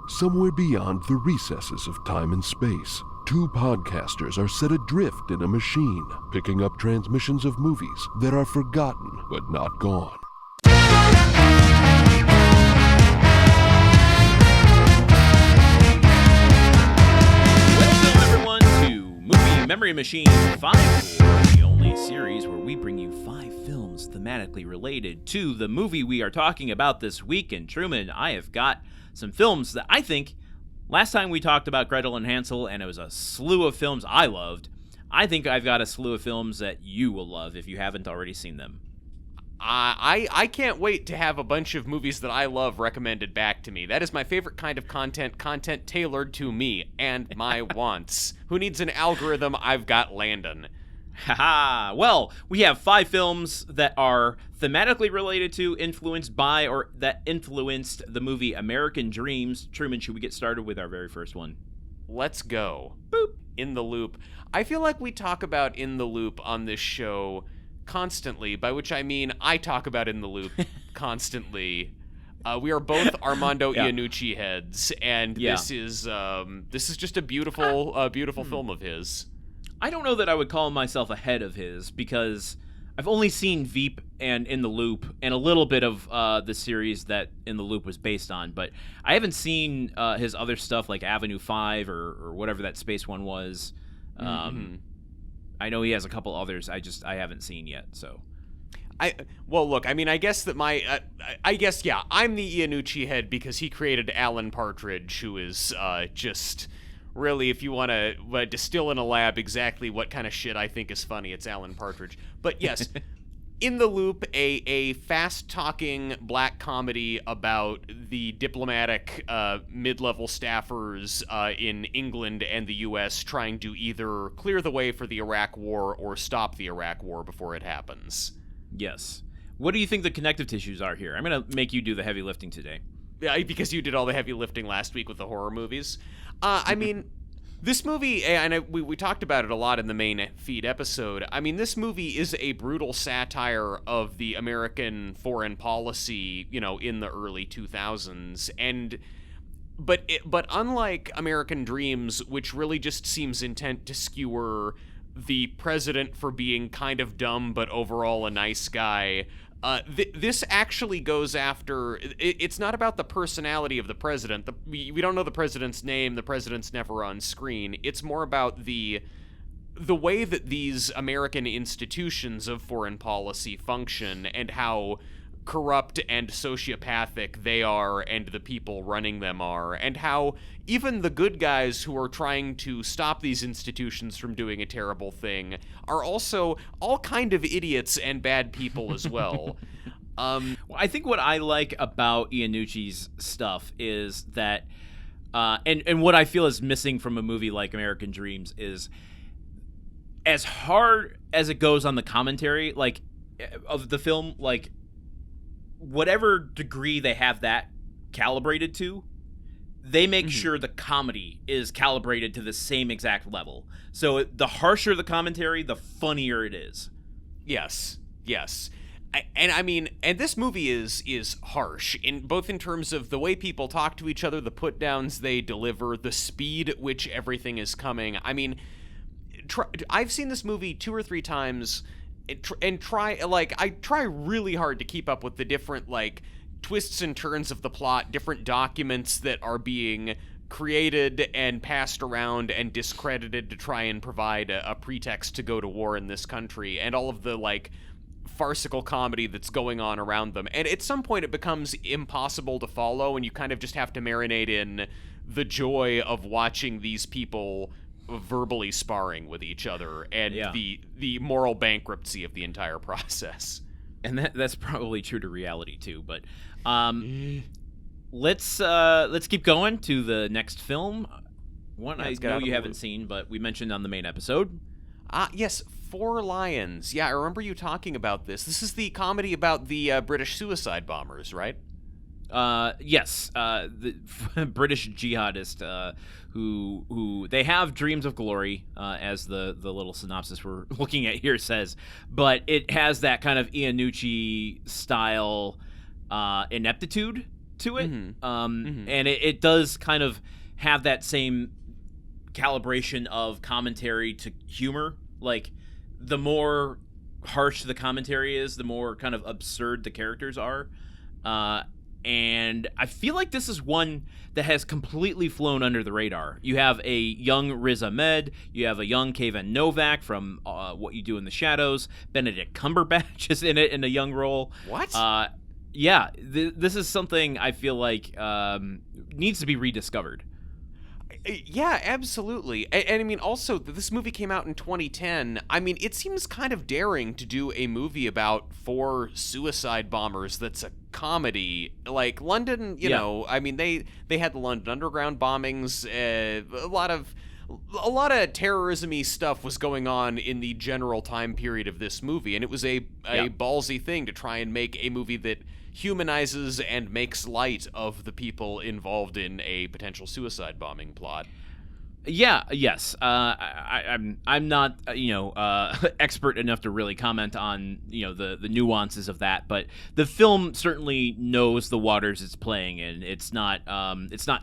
Somewhere beyond the recesses of time and space, two podcasters are set adrift in a machine, picking up transmissions of movies that are forgotten but not gone. Welcome, everyone, to Movie Memory Machine 5, the only series where we bring you 5 films thematically related to the movie we are talking about this week. And Truman, I have got some films that I think, last time we talked about Gretel and Hansel, and it was a slew of films I loved, I think I've got a slew of films that you will love if you haven't already seen them. I can't wait to have a bunch of movies that I love recommended back to me. That is my favorite kind of content tailored to me and my wants. Who needs an algorithm? I've got Landen. Haha. Well, we have 5 films that are thematically related to, influenced by, or that influenced the movie American Dreamz. Truman, should we get started with our very first one? Let's go. Boop. In the Loop. I feel like we talk about In the Loop on this show constantly, by which I mean I talk about In the Loop constantly. We are both Armando Iannucci heads, and this is just a beautiful film of his. I don't know that I would call myself a head of his, because I've only seen Veep and In the Loop and a little bit of the series that In the Loop was based on, but I haven't seen his other stuff like Avenue 5 or whatever that space one was. I know he has a couple others I haven't seen yet, so. I guess that I'm the Iannucci head because he created Alan Partridge, who is just really, if you want to distill in a lab exactly what kind of shit I think is funny, it's Alan Partridge. But yes, In the Loop, a fast-talking black comedy about the diplomatic mid-level staffers in England and the U.S. trying to either clear the way for the Iraq War or stop the Iraq War before it happens. Yes. What do you think the connective tissues are here? I'm going to make you do the heavy lifting today. Yeah, because you did all the heavy lifting last week with the horror movies. I mean, this movie, and we talked about it a lot in the main feed episode, I mean, this movie is a brutal satire of the American foreign policy, in the early 2000s. But unlike American Dreamz, which really just seems intent to skewer the president for being kind of dumb but overall a nice guy, this actually goes after. It's not about the personality of the president. We don't know the president's name. The president's never on screen. It's more about the way that these American institutions of foreign policy function and how corrupt and sociopathic they are and the people running them are, and how even the good guys who are trying to stop these institutions from doing a terrible thing are also all kind of idiots and bad people as well. Well, I think what I like about Iannucci's stuff is that, and what I feel is missing from a movie like American Dreamz is, as hard as it goes on the commentary, like, of the film, like, whatever degree they have that calibrated to, they make sure the comedy is calibrated to the same exact level. So the harsher the commentary, the funnier it is. Yes. And this movie is harsh in terms of the way people talk to each other, the put downs they deliver, the speed at which everything is coming. I mean, I've seen this movie 2 or 3 times. I try really hard to keep up with the different, twists and turns of the plot, different documents that are being created and passed around and discredited to try and provide a pretext to go to war in this country, and all of the, farcical comedy that's going on around them. And at some point it becomes impossible to follow, and you kind of just have to marinate in the joy of watching these people verbally sparring with each other and the moral bankruptcy of the entire process. And that's probably true to reality too, but let's keep going to the next film. One I know you haven't seen, but we mentioned on the main episode. Yes, Four Lions. Yeah, I remember you talking about this. This is the comedy about the British suicide bombers, right? Yes, the British jihadist who they have dreams of glory, as the little synopsis we're looking at here says, but it has that kind of Iannucci style ineptitude to it, and it does kind of have that same calibration of commentary to humor. Like, the more harsh the commentary is, the more kind of absurd the characters are. And I feel like this is one that has completely flown under the radar. You have a young Riz Ahmed. You have a young Kayvan Novak from What You Do in the Shadows. Benedict Cumberbatch is in it in a young role. What? Yeah, this is something I feel like needs to be rediscovered. Yeah, absolutely. And I mean, also, this movie came out in 2010. I mean, it seems kind of daring to do a movie about 4 suicide bombers that's a comedy. Like, London, you know, I mean, they had the London Underground bombings. A lot of terrorism-y stuff was going on in the general time period of this movie, and it was a ballsy thing to try and make a movie that humanizes and makes light of the people involved in a potential suicide bombing plot. Yeah, yes. I'm not expert enough to really comment on the nuances of that, but the film certainly knows the waters it's playing in. It's not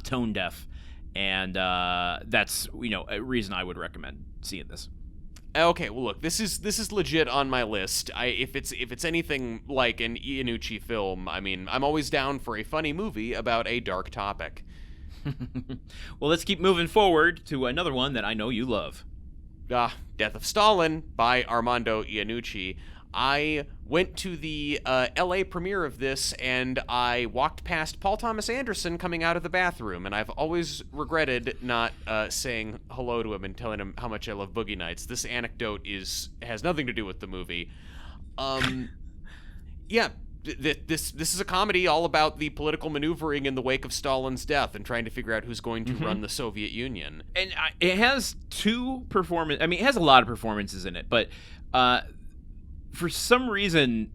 tone deaf, and that's a reason I would recommend seeing this. Okay, well, look, this is legit on my list. If it's anything like an Iannucci film, I mean, I'm always down for a funny movie about a dark topic. Well, let's keep moving forward to another one that I know you love. Death of Stalin by Armando Iannucci. I went to the LA premiere of this, and I walked past Paul Thomas Anderson coming out of the bathroom, and I've always regretted not saying hello to him and telling him how much I love Boogie Nights. This anecdote has nothing to do with the movie. Yeah, this is a comedy all about the political maneuvering in the wake of Stalin's death and trying to figure out who's going to run the Soviet Union. And it has it has a lot of performances in it, but for some reason,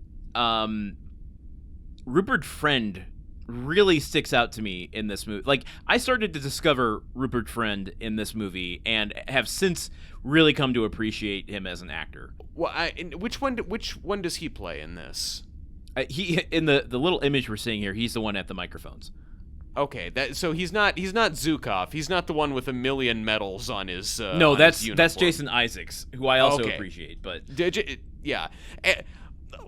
Rupert Friend really sticks out to me in this movie. Like, I started to discover Rupert Friend in this movie and have since really come to appreciate him as an actor. Well, which one does he play in this? He in the little image we're seeing here, he's the one at the microphones. Okay, so he's not Zukov. He's not the one with 1 million medals on his no, on that's his uniform. Jason Isaacs, who I also appreciate. But yeah.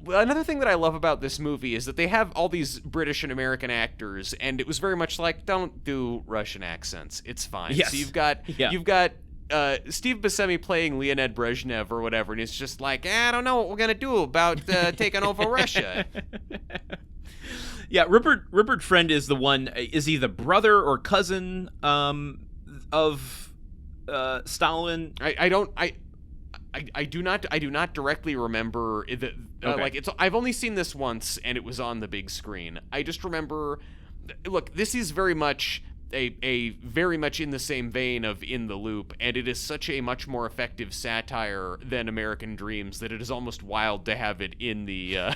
Another thing that I love about this movie is that they have all these British and American actors, and it was very much like, don't do Russian accents. It's fine. Yes. So you've got Steve Buscemi playing Leonid Brezhnev or whatever, and it's just like, I don't know what we're gonna do about taking over Russia. Yeah, Rupert Friend is the one. Is he the brother or cousin of Stalin? I do not directly remember the Okay. I've only seen this once, and it was on the big screen. I just remember, look, this is very much a very much in the same vein of In the Loop, and it is such a much more effective satire than American Dreamz that it is almost wild to have it in the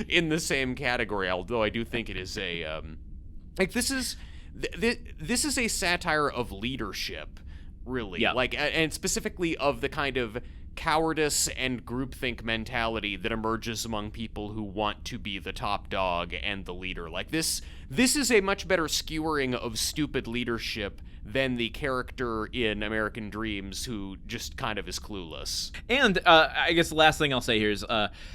in the same category. Although I do think it is a this is a satire of leadership. Really, yeah. And specifically of the kind of cowardice and groupthink mentality that emerges among people who want to be the top dog and the leader. Like, this is a much better skewering of stupid leadership than the character in American Dreamz who just kind of is clueless. And I guess the last thing I'll say here is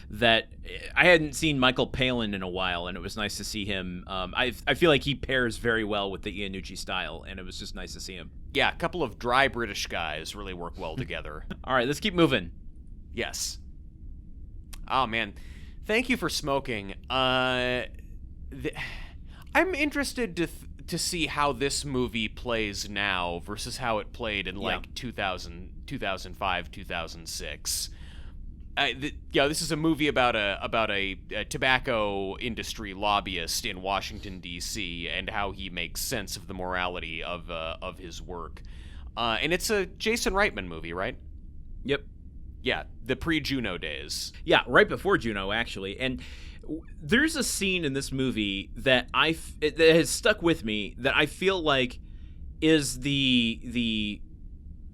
that I hadn't seen Michael Palin in a while, and it was nice to see him. I feel like he pairs very well with the Iannucci style, and it was just nice to see him. Yeah, a couple of dry British guys really work well together. All right, let's keep moving. Yes. Oh, man. Thank you for smoking. I'm interested to see how this movie plays now versus how it played in 2005, 2006. This is a movie about a tobacco industry lobbyist in Washington D.C. and how he makes sense of the morality of his work. And it's a Jason Reitman movie, right? Yep. Yeah, the pre-Juno days. Yeah, right before Juno, actually. And there's a scene in this movie that that has stuck with me that I feel like is the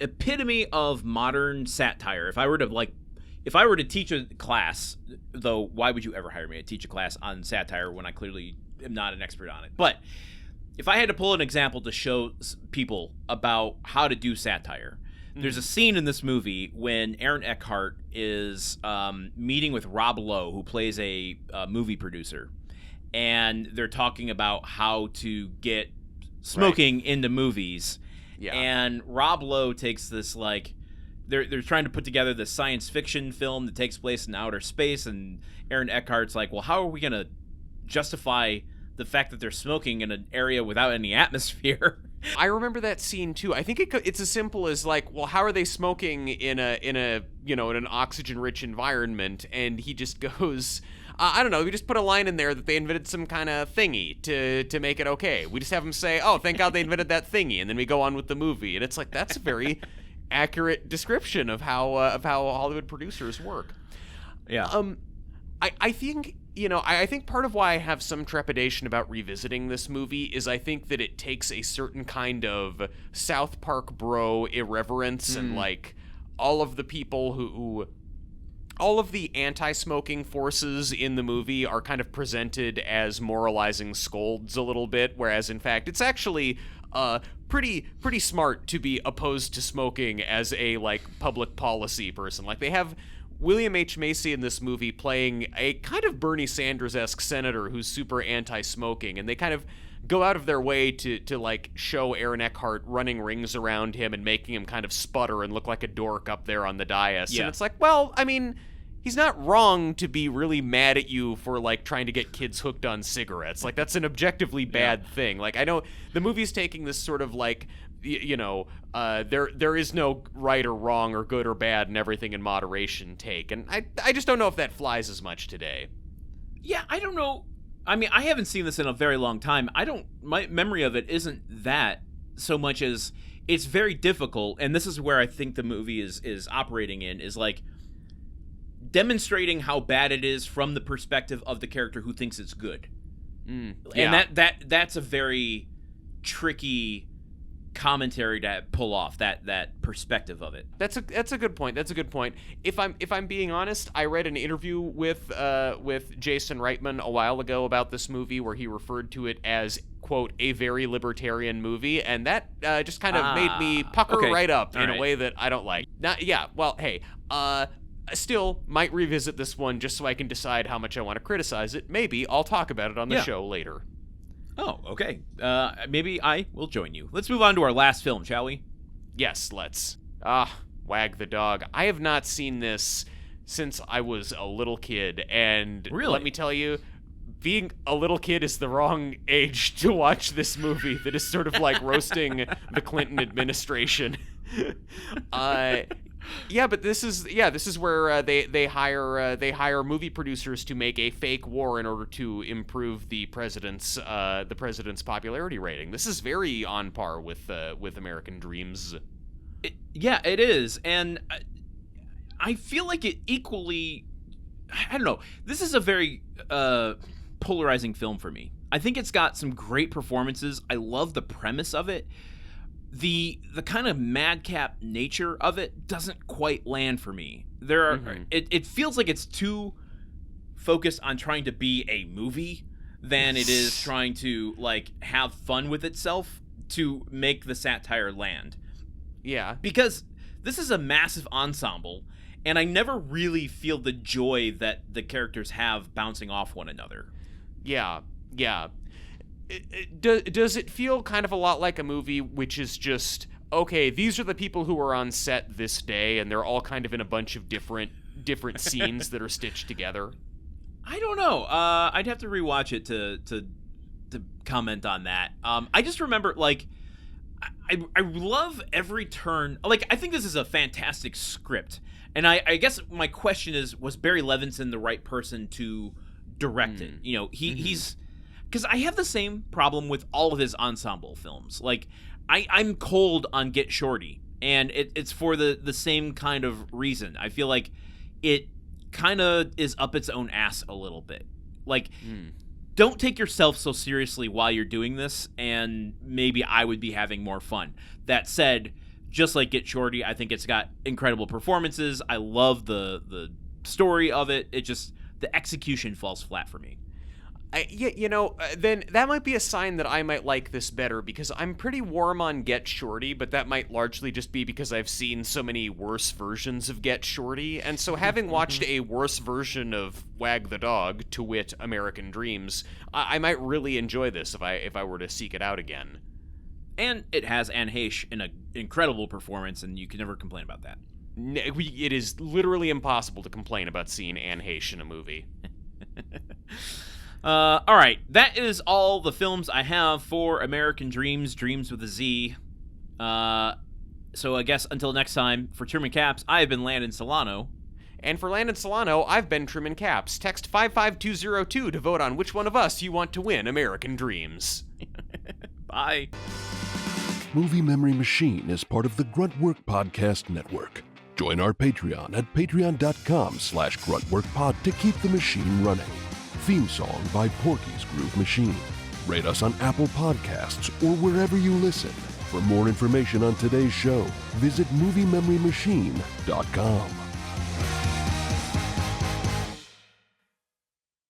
epitome of modern satire. If I were to teach a class, though, why would you ever hire me to teach a class on satire when I clearly am not an expert on it. But if I had to pull an example to show people about how to do satire, there's a scene in this movie when Aaron Eckhart is meeting with Rob Lowe, who plays a movie producer, and they're talking about how to get smoking into movies. Yeah. And Rob Lowe takes this, like, they're trying to put together this science fiction film that takes place in outer space, and Aaron Eckhart's like, well, how are we going to justify the fact that they're smoking in an area without any atmosphere? I remember that scene too. I think it's as simple as like, well, how are they smoking in an oxygen-rich environment? And he just goes, I don't know. We just put a line in there that they invented some kind of thingy to make it okay. We just have them say, oh, thank God they invented that thingy, and then we go on with the movie. And it's like, that's a very accurate description of how Hollywood producers work. Yeah. I think, I think part of why I have some trepidation about revisiting this movie is I think that it takes a certain kind of South Park bro irreverence and like all of the people who all of the anti-smoking forces in the movie are kind of presented as moralizing scolds a little bit, whereas in fact it's actually pretty smart to be opposed to smoking as a like public policy person. Like they have William H. Macy in this movie playing a kind of Bernie Sanders-esque senator who's super anti-smoking, and they kind of go out of their way to like show Aaron Eckhart running rings around him and making him kind of sputter and look like a dork up there on the dais. Yeah. And it's like, well, I mean, he's not wrong to be really mad at you for like trying to get kids hooked on cigarettes. Like that's an objectively bad thing. Like I know the movie's taking this sort of like, there is no right or wrong or good or bad and everything in moderation take. And I just don't know if that flies as much today. Yeah, I don't know. I mean, I haven't seen this in a very long time. My memory of it isn't that so much as it's very difficult. And this is where I think the movie is operating in, is like demonstrating how bad it is from the perspective of the character who thinks it's good. Yeah. And that's a very tricky commentary to pull off, that perspective of it. That's a good point. That's a good point. If I'm being honest, I read an interview with Jason Reitman a while ago about this movie where he referred to it as, quote, a very libertarian movie, and that just kind of made me pucker right up in a way that I don't like. Well, hey, still might revisit this one just so I can decide how much I want to criticize it. Maybe I'll talk about it on the show later. Oh, okay. Maybe I will join you. Let's move on to our last film, shall we? Yes, let's. Wag the Dog. I have not seen this since I was a little kid, and let me tell you, being a little kid is the wrong age to watch this movie that is sort of like roasting the Clinton administration. Yeah, but this is where they hire movie producers to make a fake war in order to improve the president's popularity rating. This is very on par with American Dreamz. It is, and I feel like it equally. I don't know. This is a very polarizing film for me. I think it's got some great performances. I love the premise of it. The kind of madcap nature of it doesn't quite land for me. There are it feels like it's too focused on trying to be a movie than it is trying to like have fun with itself to make the satire land. Yeah. Because this is a massive ensemble, and I never really feel the joy that the characters have bouncing off one another. Yeah. Does it feel kind of a lot like a movie which is just, okay, these are the people who are on set this day, and they're all kind of in a bunch of different scenes that are stitched together? I don't know. I'd have to rewatch it to comment on that. I just remember, like, I love every turn. Like, I think this is a fantastic script. And I guess my question is, was Barry Levinson the right person to direct it? You know, he's... Because I have the same problem with all of his ensemble films. Like, I'm cold on Get Shorty, and it's for the same kind of reason. I feel like it kind of is up its own ass a little bit. Like, don't take yourself so seriously while you're doing this, and maybe I would be having more fun. That said, just like Get Shorty, I think it's got incredible performances. I love the story of it. It just, the execution falls flat for me. Then that might be a sign that I might like this better, because I'm pretty warm on Get Shorty, but that might largely just be because I've seen so many worse versions of Get Shorty, and so having watched a worse version of Wag the Dog, to wit, American Dreamz, I might really enjoy this if I were to seek it out again. And it has Anne Heche in an incredible performance, and you can never complain about that. It is literally impossible to complain about seeing Anne Heche in a movie. All right, that is all the films I have for American Dreamz, Dreams with a Z. So I guess until next time, for Truman Caps, I have been Landon Solano. And for Landon Solano, I've been Truman Caps. Text 55202 to vote on which one of us you want to win American Dreamz. Bye. Movie Memory Machine is part of the Gruntwork Podcast Network. Join our Patreon at patreon.com/gruntworkpod to keep the machine running. Theme song by Porky's Groove Machine. Rate us on Apple Podcasts or wherever you listen. For more information on today's show, visit MovieMemoryMachine.com.